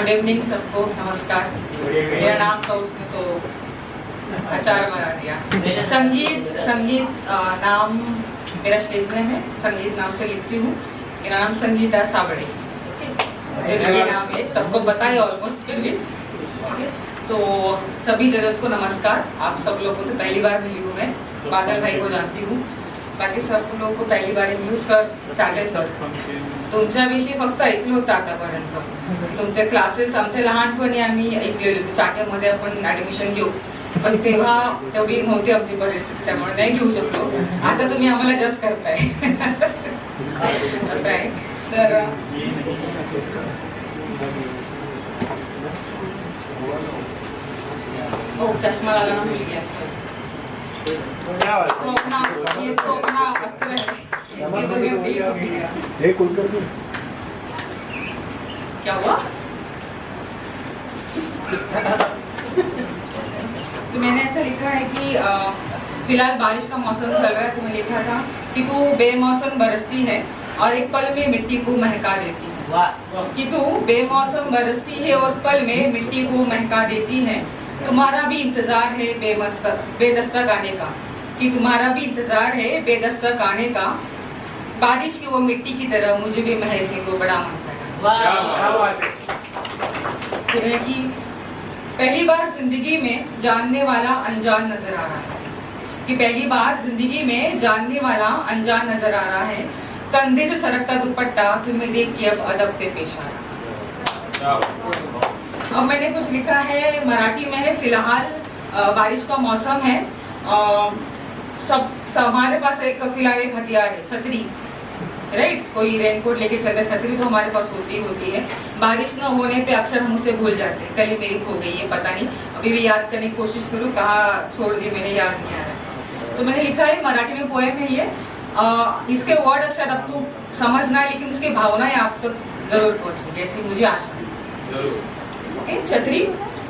Good evening सबको, नमस्कार। मेरा नाम था उसने तो आचार बना दिया। संगीत नाम मेरा स्टेज नेम है, संगीत नाम से लिखती हूँ। मेरा नाम संगीता साबड़े, ये नाम है, सबको पता है ऑलमोस्ट। फिर भी तो सभी जगह को नमस्कार। आप सब लोगों को तो पहली बार मिली हूँ मैं, बादल भाई को जानती हूँ, बाकी सब लोगों को पहिली बार मिळू। सर चाटे सर, तुमच्याविषयी फक्त ऐकलं होतं आतापर्यंत, तुमचे क्लासेस आमच्या लहानपणी आम्ही ऐकलेले होते, चाट्यामध्ये आपण ऍडमिशन घेऊ, पण तेव्हा तेवढी नव्हती आमची परिस्थिती, त्यामुळे नाही घेऊ शकलो। आता तुम्ही आम्हाला जज करताय असं आहे। तर हो, चष्मा लागला ना मुलगी आजकाल। स्वप्ना अस्त्र हे कुलकर्णी क्या हुआ? तो मैंने ऐसा लिखा है कि फिलहाल बारिश का मौसम चल रहा है, तो मैं लिखा था कि तू बेमौसम बरसती है और एक पल में मिट्टी को महका देती है। कि तू बेमौसम बरसती है और पल में मिट्टी को महका देती है। तुम्हारा भी इंतजार है बेदस्तक आने का, कि तुम्हारा भी इंतजार है बेदस्तक आने का। बारिश की वो मिट्टी की तरह मुझे भी महकने को बड़ा मन कर रहा है। फिर है कि पहली बार जिंदगी में जानने वाला अनजान नजर आ रहा है, कि पहली बार जिंदगी में जानने वाला अनजान नजर आ रहा है। कंधे से सरकता दुपट्टा तुम्हें देख के अब अदब से पेश आ रहा। अब मैंने कुछ लिखा है मराठी में है। फिलहाल बारिश का मौसम है, सब हमारे पास एक फिलहाल एक हथियार है, छतरी, राइट। कोई रेनकोट लेके चलता, छतरी तो हमारे पास होती है। बारिश न होने पे अक्सर हम उसे भूल जाते हैं। कल मेरी खो गई है, पता नहीं, अभी भी याद करने की कोशिश करूँ, कहाँ छोड़ दी मैंने, याद नहीं आ रहा। तो मैंने लिखा है, मराठी में पोएम है ये। इसके वर्ड शायद आपको समझना है, लेकिन उसकी भावनाएं आप तक जरूर पहुंचेगी, ऐसी मुझे आशा है। ओके, छत्री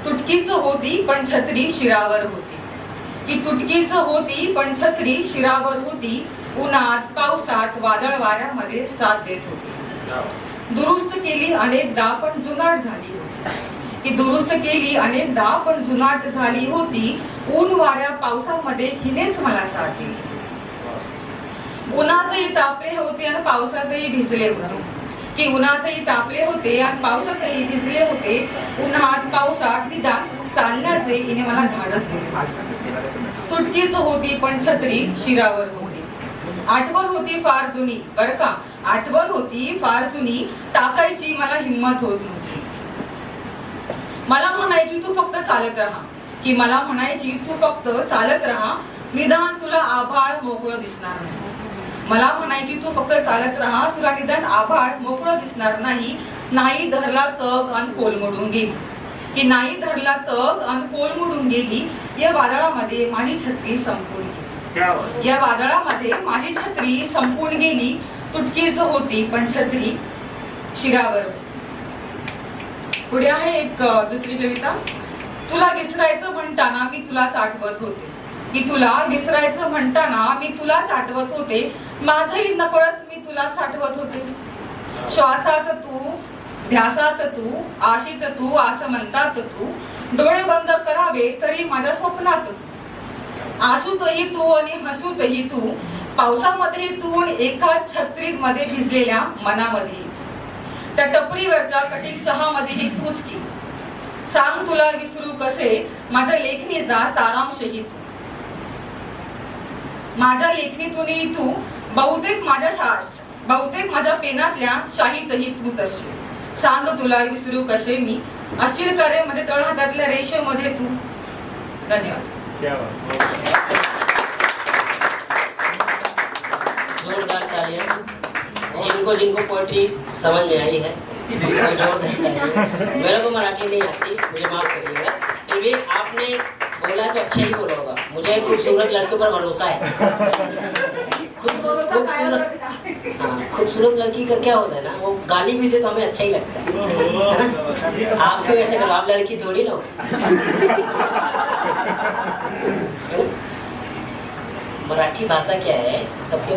तुटकीच होती पण छत्री शिरावर होती, की तुटकीच होती पण छत्री शिरावर होती। उन्हात पावसात वादळ वाऱ्यामध्ये साथ देत होती। दुरुस्त केली अनेकदा पण जुनाट झाली होती, की दुरुस्त केली अनेकदा पण जुनाट झाली होती। ऊन वाऱ्या पावसामध्ये हिनेच मला साथ दिली। उन्हातही तापले होते आणि पावसातही भिजले होते, की उन्हातही तापले होते आणि पावसातही भिजले होते। उन्हात पावसात निदान चालण्याचे हिने मला धाडस दिले। तुटकीच होती पण छत्री शिरावर होती। आठवण होती फार जुनी, बर का, आठवण होती फार जुनी, टाकायची मला हिंमत होत नव्हती। मला म्हणायची तू फक्त चालत राहा, की मला म्हणायची तू फक्त चालत राहा, निदान तुला आभाळ मोकळं दिसणार नाही। मला म्हणायची तू फक्त चालत राहा, तुला निदान आभाळ मोकळं दिसणार नाही। नाही धरला तग अन कोलमडून गेली, की नाही धरला तग अन कोलमडून गेली। या वादळामध्ये माझी छत्री संपून गेली, या वादळामध्ये माझी छत्री संपून गेली। तुटकीच होती पण छत्री शिरावर होती। पुढे आहे एक दुसरी कविता। तुला विसरायचं म्हणताना मी तुलाच आठवत होते, की तुला विसरायचं म्हणताना मी तुलाच आठवत होते। माझंही नकळत मी तुलाच आठवत होते। श्वासात तू, ध्यासात तू, आशीत तू, असं म्हणतात तू। डोळे बंद करावे तरी माझ्या स्वप्नात तू। आसूतही तू आणि हसूतही तू, पावसामध्येही तू आणि एका छत्रीत मध्ये भिजलेल्या मनामध्ये। त्या टपरीवरच्या कठीण चहामध्येही तूच की। सांग तुला विसरू कसे माझ्या लेखणीचा सारांशही तू। माझ्या लेखणीतूनही तू, बहुतेक माझ्या पेनातल्या शाहीतही तूच असशील। सांग तुला विसरू कसे मी, असशील करे म्हणजे तळहातातल्या रेषेमध्ये तू। धन्यवाद। जोरदार तालियां जिनको पोएट्री समझ में आई है, मेरे को मराठी नहीं आती, मुझे माफ करिएगा। फिर भी आपने बोला तो अच्छा ही बोला होगा। मुझे खूबसूरत लड़के पर भरोसा है। खूबसूरत लड़की का क्या होता है ना, वो गाली भी दे तो हमें अच्छा ही लगता है। आपके वैसे करो, आप लड़की थोड़ी ना हो। मराठी भाषा क्या है, सबके